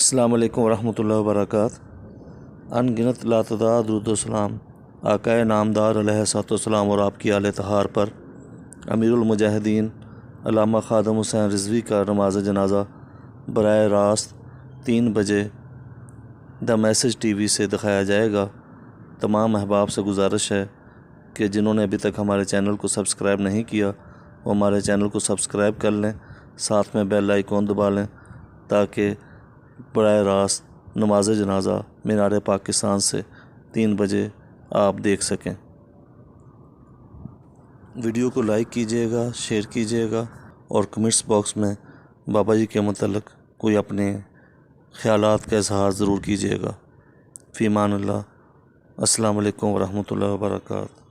السلام علیکم ورحمۃ اللہ وبرکاتہ۔ ان گنت لاتعداد درود و سلام آقائے نامدار علیہ الصلوۃ والسلام اور آپ کی آل طہار پر امیر المجاہدین علامہ خادم حسین رضوی کا نماز جنازہ براہ راست 3 بجے دا میسج ٹی وی سے دکھایا جائے گا۔ تمام احباب سے گزارش ہے کہ جنہوں نے ابھی تک ہمارے چینل کو سبسکرائب نہیں کیا وہ ہمارے چینل کو سبسکرائب کر لیں، ساتھ میں بیل آئیکن دبا لیں تاکہ براہ راست نماز جنازہ مینار پاکستان سے 3 بجے آپ دیکھ سکیں۔ ویڈیو کو لائک کیجیے گا، شیئر کیجیے گا اور کمنٹس باکس میں بابا جی کے متعلق کوئی اپنے خیالات کا اظہار ضرور کیجیے گا۔ فی امان اللہ۔ السلام علیکم ورحمۃ اللہ وبرکاتہ۔